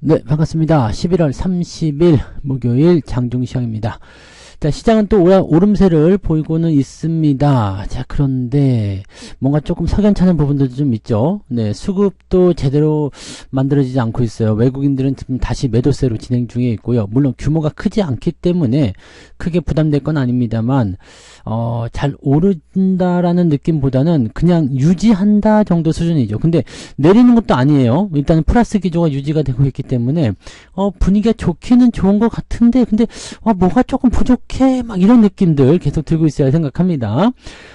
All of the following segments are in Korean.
네, 반갑습니다. 11월 30일 목요일 장중시장입니다. 자, 시장은 또 오름세를 보이고는 있습니다. 자, 그런데 뭔가 조금 석연찮은 부분들도 좀 있죠. 네, 수급도 제대로 만들어지지 않고 있어요. 외국인들은 지금 다시 매도세로 진행 중에 있고요. 물론 규모가 크지 않기 때문에 크게 부담될 건 아닙니다만 잘 오른다라는 느낌보다는 그냥 유지한다 정도 수준이죠. 근데 내리는 것도 아니에요. 일단은 플러스 기조가 유지가 되고 있기 때문에 분위기가 좋기는 좋은 것 같은데 근데 뭐가 조금 부족해 막 이런 느낌들 계속 들고 있어야 생각합니다.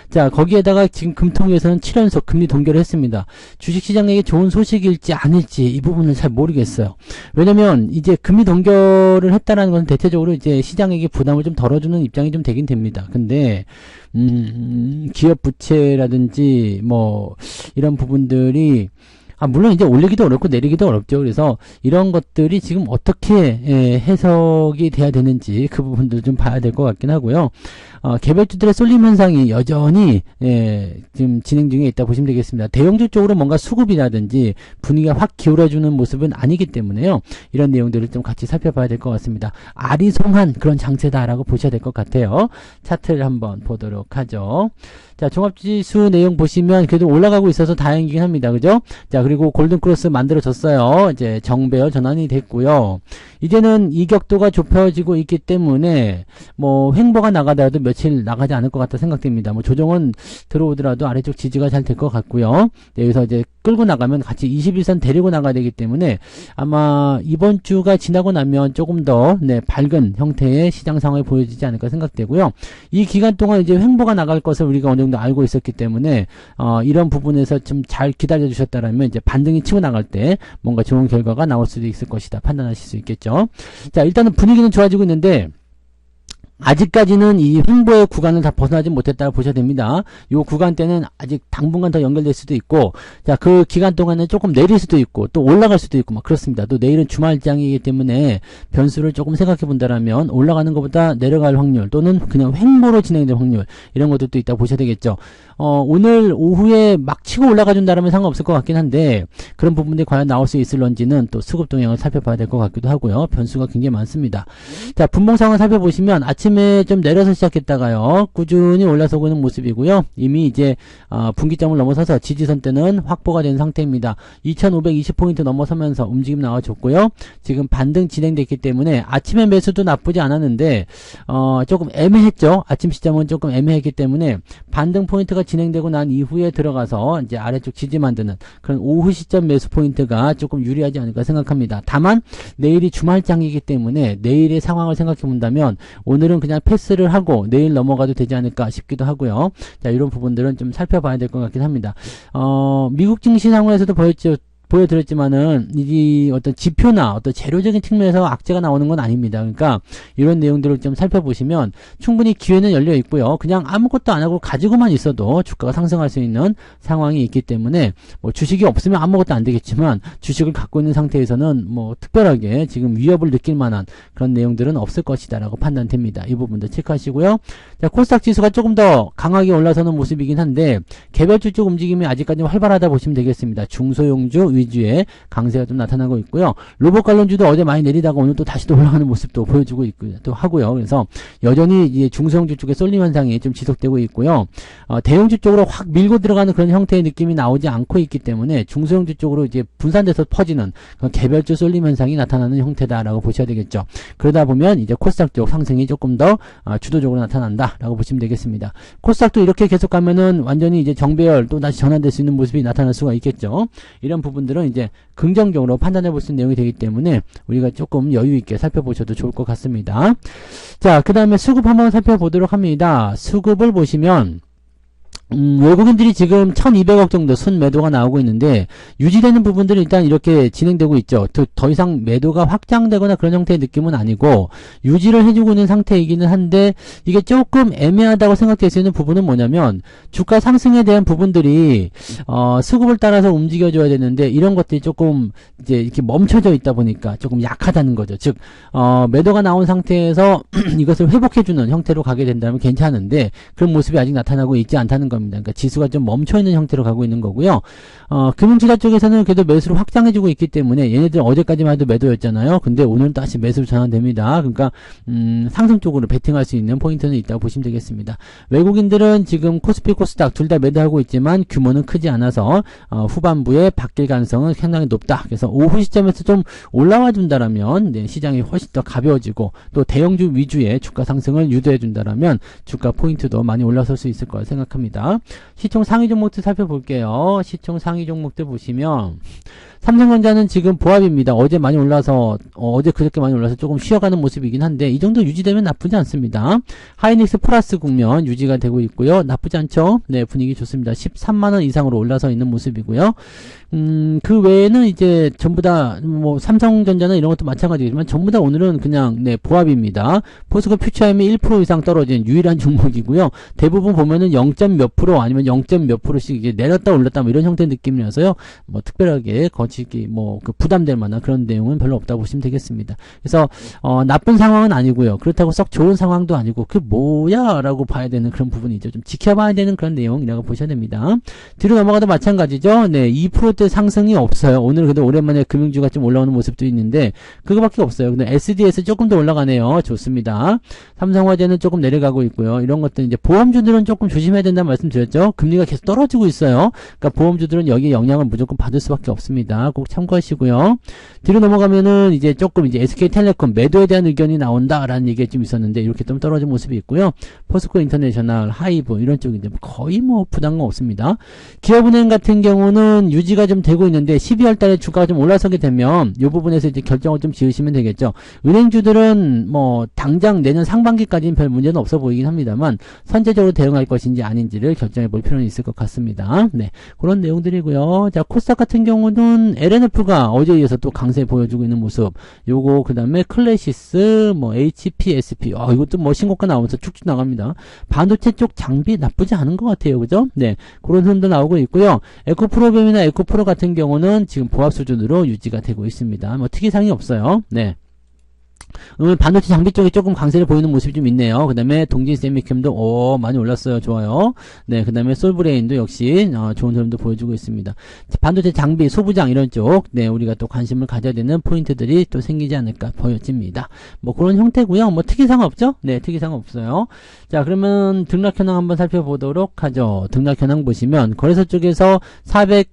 자, 거기에다가 지금 금통위에서는 7연속 금리 동결을 했습니다. 주식시장에게 좋은 소식일지 아닐지 이 부분은 잘 모르겠어요. 왜냐면 이제 금리 동결을 했다라는 것은 대체적으로 이제 시장에게 부담을 좀 덜어주는 입장이 좀 되긴 됩니다. 근데 기업 부채라든지 뭐 이런 부분들이 물론 이제 올리기도 어렵고 내리기도 어렵죠. 그래서 이런 것들이 지금 어떻게 해석이 돼야 되는지 그 부분도 좀 봐야 될 것 같긴 하고요. 개별주들의 쏠림 현상이 여전히 지금 진행 중에 있다 보시면 되겠습니다. 대형주 쪽으로 뭔가 수급이라든지 분위기가 확 기울어주는 모습은 아니기 때문에요. 이런 내용들을 좀 같이 살펴봐야 될 것 같습니다. 아리송한 그런 장세다라고 보셔야 될 것 같아요. 차트를 한번 보도록 하죠. 자, 종합지수 내용 보시면 그래도 올라가고 있어서 다행이긴 합니다. 그죠? 자, 그리고 골든크로스 만들어졌어요. 이제 정배열 전환이 됐고요. 이제는 이격도가 좁혀지고 있기 때문에 뭐 횡보가 나가더라도 며칠 나가지 않을 것 같다 생각됩니다. 뭐 조정은 들어오더라도 아래쪽 지지가 잘 될 것 같고요. 네, 여기서 이제 끌고 나가면 같이 21선 데리고 나가야 되기 때문에 아마 이번 주가 지나고 나면 조금 더 밝은 형태의 시장 상황이 보여지지 않을까 생각되고요. 이 기간 동안 이제 횡보가 나갈 것을 우리가 어느 정도 알고 있었기 때문에 이런 부분에서 좀 잘 기다려 주셨다라면 이제 반등이 치고 나갈 때 뭔가 좋은 결과가 나올 수도 있을 것이다 판단하실 수 있겠죠. 자, 일단은 분위기는 좋아지고 있는데 아직까지는 이 횡보의 구간을 다 벗어나지 못했다고 보셔야 됩니다. 요 구간대는 아직 당분간 더 연결될 수도 있고, 자, 그 기간 동안은 조금 내릴 수도 있고, 또 올라갈 수도 있고, 막 그렇습니다. 또 내일은 주말장이기 때문에 변수를 조금 생각해 본다라면 올라가는 것보다 내려갈 확률, 또는 그냥 횡보로 진행될 확률, 이런 것들도 있다고 보셔야 되겠죠. 오늘 오후에 막 치고 올라가 준다라면 상관없을 것 같긴 한데, 그런 부분들이 과연 나올 수 있을런지는 또 수급 동향을 살펴봐야 될 것 같기도 하고요. 변수가 굉장히 많습니다. 자, 분봉 상황을 살펴보시면 아침에 좀 내려서 시작했다가요, 꾸준히 올라서고 있는 모습이고요. 이미 이제 분기점을 넘어서서 지지선 때는 확보가 된 상태입니다. 2520포인트 넘어서면서 움직임 나와줬고요. 지금 반등 진행됐기 때문에 아침에 매수도 나쁘지 않았는데 조금 애매했죠. 아침 시점은 조금 애매했기 때문에 반등 포인트가 진행되고 난 이후에 들어가서 이제 아래쪽 지지 만드는 그런 오후 시점 매수 포인트가 조금 유리하지 않을까 생각합니다. 다만 내일이 주말장이기 때문에 내일의 상황을 생각해 본다면 오늘은 그냥 패스를 하고 내일 넘어가도 되지 않을까 싶기도 하고요. 자, 이런 부분들은 좀 살펴봐야 될 것 같긴 합니다. 미국 증시 상황에서도 보여드렸지만은 이 어떤 지표나 어떤 재료적인 측면에서 악재가 나오는 건 아닙니다. 그러니까 이런 내용들을 좀 살펴보시면 충분히 기회는 열려 있고요. 그냥 아무것도 안 하고 가지고만 있어도 주가가 상승할 수 있는 상황이 있기 때문에 뭐 주식이 없으면 아무것도 안 되겠지만 주식을 갖고 있는 상태에서는 뭐 특별하게 지금 위협을 느낄 만한 그런 내용들은 없을 것이다라고 판단됩니다. 이 부분도 체크하시고요. 자, 코스닥 지수가 조금 더 강하게 올라서는 모습이긴 한데 개별주 쪽 움직임이 아직까지 활발하다 보시면 되겠습니다. 중소형주 위주의 강세가 좀 나타나고 있고요. 로봇 관련주도 어제 많이 내리다가 오늘 또 다시 또 올라가는 모습도 보여주고 있고요. 또 하고요. 그래서 여전히 이제 중소형주 쪽의 쏠림 현상이 좀 지속되고 있고요. 대형주 쪽으로 확 밀고 들어가는 그런 형태의 느낌이 나오지 않고 있기 때문에 중소형주 쪽으로 이제 분산돼서 퍼지는 그런 개별주 쏠림 현상이 나타나는 형태다라고 보셔야 되겠죠. 그러다 보면 이제 코스닥 쪽 상승이 조금 더 주도적으로 나타난다라고 보시면 되겠습니다. 코스닥도 이렇게 계속 가면은 완전히 이제 정배열 또 다시 전환될 수 있는 모습이 나타날 수가 있겠죠. 이런 부분들은 이제 긍정적으로 판단해 볼 수 있는 내용이 되기 때문에 우리가 조금 여유 있게 살펴보셔도 좋을 것 같습니다. 자, 그 다음에 수급 한번 살펴보도록 합니다. 수급을 보시면 외국인들이 지금 1200억 정도 순매도가 나오고 있는데 유지되는 부분들은 일단 이렇게 진행되고 있죠. 더 이상 매도가 확장되거나 그런 형태의 느낌은 아니고 유지를 해주고 있는 상태이기는 한데 이게 조금 애매하다고 생각될 수 있는 부분은 뭐냐면 주가 상승에 대한 부분들이 수급을 따라서 움직여줘야 되는데 이런 것들이 조금 이제 이렇게 멈춰져 있다 보니까 조금 약하다는 거죠. 즉 매도가 나온 상태에서 이것을 회복해주는 형태로 가게 된다면 괜찮은데 그런 모습이 아직 나타나고 있지 않다는 겁니다. 겁니다. 그러니까 지수가 좀 멈춰있는 형태로 가고 있는 거고요. 금융투자 쪽에서는 그래도 매수를 확장해주고 있기 때문에 얘네들 어제까지만 해도 매도였잖아요. 근데 오늘은 다시 매수로 전환됩니다. 그러니까 상승 쪽으로 베팅할 수 있는 포인트는 있다고 보시면 되겠습니다. 외국인들은 지금 코스피 코스닥 둘 다 매도하고 있지만 규모는 크지 않아서 후반부에 바뀔 가능성은 상당히 높다. 그래서 오후 시점에서 좀 올라와 준다라면 네, 시장이 훨씬 더 가벼워지고 또 대형주 위주의 주가 상승을 유도해 준다라면 주가 포인트도 많이 올라설 수 있을 거라 생각합니다. 시총 상위 종목들 살펴볼게요. 시총 상위 종목들 보시면 삼성전자는 지금 보합입니다. 어제 많이 올라서 어제 그저께 많이 올라서 조금 쉬어가는 모습이긴 한데 이 정도 유지되면 나쁘지 않습니다. 하이닉스 플러스 국면 유지가 되고 있고요. 나쁘지 않죠? 네, 분위기 좋습니다. 13만원 이상으로 올라서 있는 모습이고요. 그 외에는 이제 전부 다 뭐 삼성전자나 이런 것도 마찬가지지만 전부 다 오늘은 그냥 네, 보합입니다. 포스코 퓨처엠이 1% 이상 떨어진 유일한 종목이고요. 대부분 보면은 0. 몇 프로 아니면 0. 몇 프로씩 이제 내렸다 올랐다 뭐 이런 형태의 느낌이라서요. 뭐 특별하게 거치기 뭐 그 부담될 만한 그런 내용은 별로 없다고 보시면 되겠습니다. 그래서 나쁜 상황은 아니고요. 그렇다고 썩 좋은 상황도 아니고 그 뭐야 라고 봐야 되는 그런 부분이죠. 좀 지켜봐야 되는 그런 내용이라고 보셔야 됩니다. 뒤로 넘어가도 마찬가지죠. 네, 2%대 상승이 없어요. 오늘 그래도 오랜만에 금융주가 좀 올라오는 모습도 있는데 그거밖에 없어요. 근데 SDS 조금 더 올라가네요. 좋습니다. 삼성화재는 조금 내려가고 있고요. 이런 것들 이제 보험주들은 조금 조심해야 된다는 말씀 드렸죠. 금리가 계속 떨어지고 있어요. 그러니까 보험주들은 여기에 영향을 무조건 받을 수밖에 없습니다. 꼭 참고하시고요. 뒤로 넘어가면은 이제 조금 이제 SK텔레콤 매도에 대한 의견이 나온다라는 얘기가 좀 있었는데 이렇게 좀 떨어진 모습이 있고요. 포스코 인터내셔널, 하이브 이런 쪽인데 거의 뭐 부담감 없습니다. 기업은행 같은 경우는 유지가 좀 되고 있는데 12월 달에 주가가 좀 올라서게 되면 이 부분에서 이제 결정을 좀 지으시면 되겠죠. 은행주들은 뭐 당장 내년 상반기까지는 별 문제는 없어 보이긴 합니다만 선제적으로 대응할 것인지 아닌지를 결정해 볼 필요는 있을 것 같습니다. 네, 그런 내용들이고요. 자, 코스닥 같은 경우는 LNF가 어제에 이어서 또 강세 보여주고 있는 모습. 요거 그 다음에 클래시스, 뭐 HPSP, 이것도 뭐 신고가 나오면서 쭉쭉 나갑니다. 반도체 쪽 장비 나쁘지 않은 것 같아요, 그죠? 네, 그런 흐름도 나오고 있고요. 에코프로뱀이나 에코프로 같은 경우는 지금 보합 수준으로 유지가 되고 있습니다. 뭐 특이사항이 없어요. 네. 오늘 반도체 장비 쪽에 조금 강세를 보이는 모습이 좀 있네요. 그 다음에 동진 세미캠도 많이 올랐어요. 좋아요. 네, 그 다음에 솔브레인도 역시 좋은 흐름도 보여주고 있습니다. 반도체 장비, 소부장 이런 쪽, 네, 우리가 또 관심을 가져야 되는 포인트들이 또 생기지 않을까 보여집니다. 뭐 그런 형태고요. 뭐 특이사항 없죠? 네, 특이사항 없어요. 자, 그러면 등락현황 한번 살펴보도록 하죠. 등락현황 보시면 거래소 쪽에서 400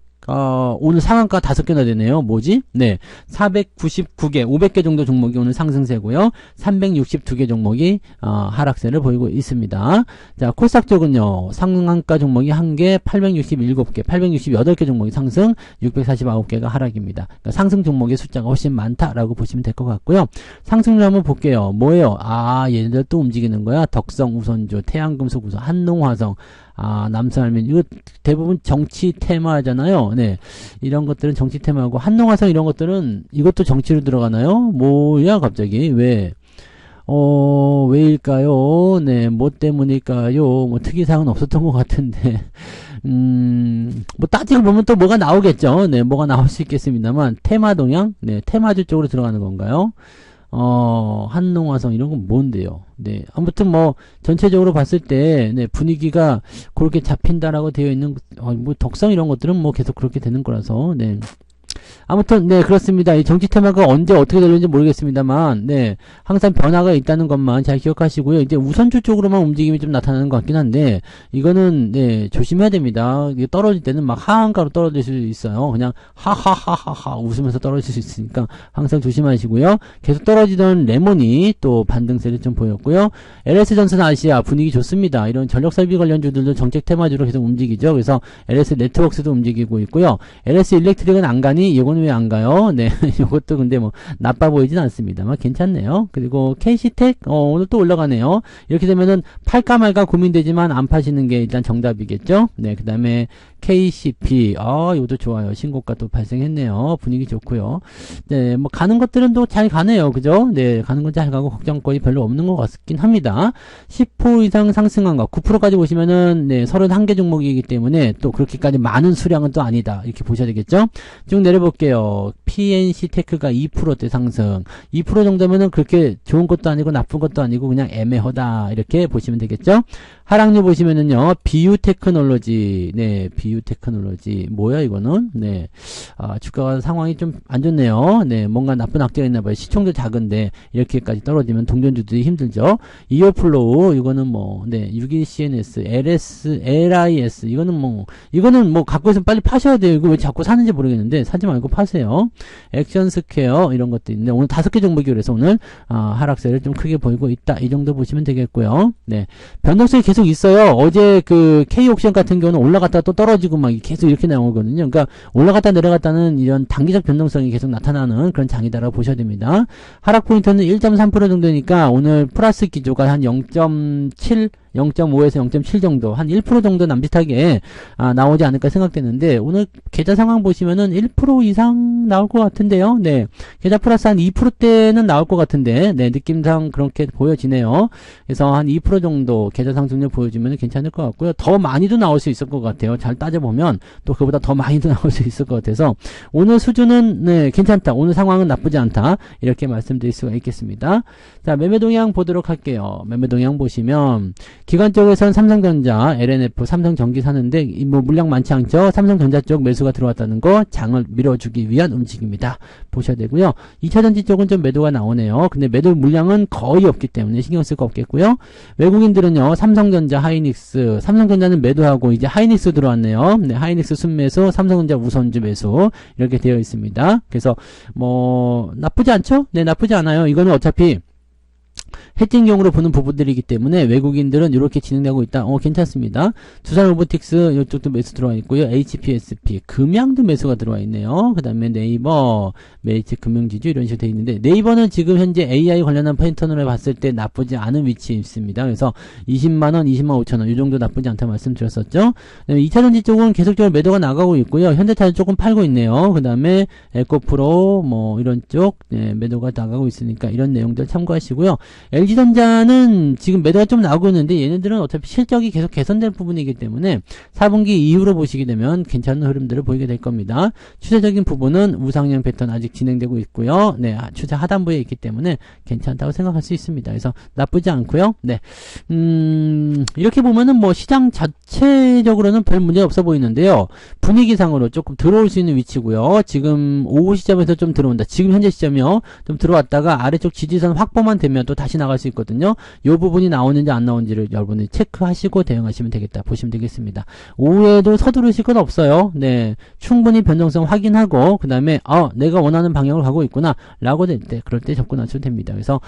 오늘 상한가 5개나 되네요. 뭐지? 네. 499개, 500개 정도 종목이 오늘 상승세고요. 362개 종목이, 하락세를 보이고 있습니다. 자, 코스닥 쪽은요, 상한가 종목이 1개, 867개, 868개 종목이 상승, 649개가 하락입니다. 그러니까 상승 종목의 숫자가 훨씬 많다라고 보시면 될 것 같고요. 상승률 한번 볼게요. 뭐예요? 얘네들 또 움직이는 거야. 덕성 우선주, 태양금속 우선, 한농화성, 남선알민, 이거 대부분 정치 테마잖아요. 네. 이런 것들은 정치 테마고, 한농화성 이런 것들은 이것도 정치로 들어가나요? 뭐야, 갑자기? 왜? 왜일까요? 네, 뭐 때문일까요? 뭐 특이사항은 없었던 것 같은데. 뭐 따지고 보면 또 뭐가 나오겠죠. 네, 뭐가 나올 수 있겠습니다만, 테마 동향? 네, 테마주 쪽으로 들어가는 건가요? 한농화성 이런 건 뭔데요? 네, 아무튼 뭐 전체적으로 봤을 때 네, 분위기가 그렇게 잡힌다라고 되어 있는 뭐 덕성 이런 것들은 뭐 계속 그렇게 되는 거라서 네. 아무튼 네, 그렇습니다. 이 정치 테마가 언제 어떻게 될는지 모르겠습니다만 네, 항상 변화가 있다는 것만 잘 기억하시고요. 이제 우선주 쪽으로만 움직임이 좀 나타나는 것 같긴 한데 이거는 네, 조심해야 됩니다. 이게 떨어질 때는 막 하한가로 떨어질 수 있어요. 그냥 하하하하하 웃으면서 떨어질 수 있으니까 항상 조심하시고요. 계속 떨어지던 레몬이 또 반등세를 좀 보였고요. LS전선 아시아 분위기 좋습니다. 이런 전력설비 관련주들도 정책 테마주로 계속 움직이죠. 그래서 LS 네트워크스도 움직이고 있고요. LS 일렉트릭은 안 가니 이건 왜 안 가요? 네, 이것도 근데 뭐 나빠 보이진 않습니다만 괜찮네요. 그리고 KC텍 오늘 또 올라가네요. 이렇게 되면은 팔까 말까 고민되지만 안 파시는 게 일단 정답이겠죠. 네, 그 다음에 KCP, 이것도 좋아요. 신고가 또 발생했네요. 분위기 좋고요. 네, 뭐 가는 것들은 또 잘 가네요. 그죠? 네, 가는 건 잘 가고 걱정거리 별로 없는 것 같긴 합니다. 10% 이상 상승한 거 9%까지 보시면은 네, 31개 종목이기 때문에 또 그렇게까지 많은 수량은 또 아니다. 이렇게 보셔야 되겠죠? 쭉 내려볼게요. PNC 테크가 2%대 상승. 2% 정도면은 그렇게 좋은 것도 아니고 나쁜 것도 아니고 그냥 애매하다. 이렇게 보시면 되겠죠? 하락률 보시면은요, 비유테크놀로지, 네, 비유테크놀로지, 뭐야, 이거는? 네, 주가가 상황이 좀 안 좋네요. 네, 뭔가 나쁜 악재가 있나봐요. 시총도 작은데, 이렇게까지 떨어지면 동전주들이 힘들죠. 이어플로우, 이거는 뭐, 네, 61CNS, LS, LIS, 이거는 뭐, 갖고 있으면 빨리 파셔야 돼요. 이거 왜 자꾸 사는지 모르겠는데, 사지 말고 파세요. 액션스퀘어, 이런 것도 있는데, 오늘 5개 종목이 그래서 오늘, 하락세를 좀 크게 보이고 있다. 이 정도 보시면 되겠고요. 네, 변동성이 계속 있어요. 어제 그 K옥션 같은 경우는 올라갔다가 또 떨어지고 막 계속 이렇게 나오거든요. 그러니까 올라갔다 내려갔다는 이런 단기적 변동성이 계속 나타나는 그런 장이다라고 보셔야 됩니다. 하락 포인트는 1.3% 정도니까 오늘 플러스 기조가 한 0.7, 0.5에서 0.7 정도, 한 1% 정도 남짓하게 나오지 않을까 생각되는데, 오늘 계좌 상황 보시면은 1% 이상 나올 것 같은데요. 네, 계좌 플러스 한 2%대는 나올 것 같은데, 네, 느낌상 그렇게 보여지네요. 그래서 한 2% 정도 계좌 상승률 보여주면 괜찮을 것 같고요. 더 많이도 나올 수 있을 것 같아요. 잘 따져보면 또 그보다 더 많이도 나올 수 있을 것 같아서 오늘 수준은 네, 괜찮다. 오늘 상황은 나쁘지 않다. 이렇게 말씀드릴 수가 있겠습니다. 자, 매매 동향 보도록 할게요. 매매 동향 보시면 기관 쪽에서는 삼성전자, LNF, 삼성전기 사는데 뭐 물량 많지 않죠. 삼성전자 쪽 매수가 들어왔다는 거 장을 밀어주기 위한 움직임입니다. 보셔야 되고요. 2차전지 쪽은 좀 매도가 나오네요. 근데 매도 물량은 거의 없기 때문에 신경 쓸 거 없겠고요. 외국인들은요, 삼성전자, 하이닉스, 삼성전자는 매도하고 이제 하이닉스 들어왔네요. 네, 하이닉스 순매수, 삼성전자 우선주 매수 이렇게 되어 있습니다. 그래서 뭐 나쁘지 않죠? 네, 나쁘지 않아요. 이거는 어차피 해칭용으로 보는 부분들이기 때문에 외국인들은 이렇게 진행되고 있다. 괜찮습니다. 두산 로보틱스 이쪽도 매수 들어와 있고요. HPSP 금양도 매수가 들어와 있네요. 그 다음에 네이버, 메이츠 금융지주 이런 식으로 되어 있는데 네이버는 지금 현재 AI 관련한 패턴으로 봤을 때 나쁘지 않은 위치에 있습니다. 그래서 20만원, 20만 5천원 이 정도 나쁘지 않다고 말씀드렸었죠. 그다음에 2차전지 쪽은 계속적으로 매도가 나가고 있고요. 현대차는 조금 팔고 있네요. 그 다음에 에코프로 뭐 이런 쪽 네, 매도가 나가고 있으니까 이런 내용들 참고하시고요. LG전자는 지금 매도가 좀 나오고 있는데 얘네들은 어차피 실적이 계속 개선될 부분이기 때문에 4분기 이후로 보시게 되면 괜찮은 흐름들을 보이게 될 겁니다. 추세적인 부분은 우상향 패턴 아직 진행되고 있고요. 네, 추세 하단부에 있기 때문에 괜찮다고 생각할 수 있습니다. 그래서 나쁘지 않고요. 네, 이렇게 보면은 뭐 시장 자체적으로는 별 문제 없어 보이는데요. 분위기상으로 조금 들어올 수 있는 위치고요. 지금 오후 시점에서 좀 들어온다. 지금 현재 시점이요. 좀 들어왔다가 아래쪽 지지선 확보만 되면 또 다시 나갈 수 있거든요. 이 부분이 나오는지 안 나오는지를 여러분이 체크하시고 대응하시면 되겠다 보시면 되겠습니다. 오후에도 서두르실 건 없어요. 네, 충분히 변동성 확인하고 그 다음에 내가 원하는 방향으로 가고 있구나 라고 될 때 그럴 때 접근하셔도 됩니다. 그래서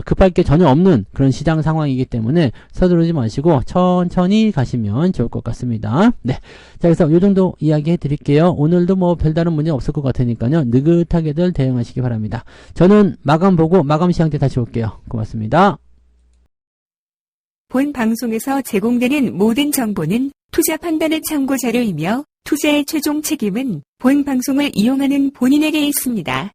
급할 게 전혀 없는 그런 시장 상황이기 때문에 서두르지 마시고 천천히 가시면 좋을 것 같습니다. 네, 자, 그래서 이 정도 이야기 해드릴게요. 오늘도 뭐 별다른 문제 없을 것 같으니까요. 느긋하게들 대응하시기 바랍니다. 저는 마감 보고 마감 시황 때 다시 올게요. 고맙습니다. 본 방송에서 제공되는 모든 정보는 투자 판단의 참고 자료이며 투자의 최종 책임은 본 방송을 이용하는 본인에게 있습니다.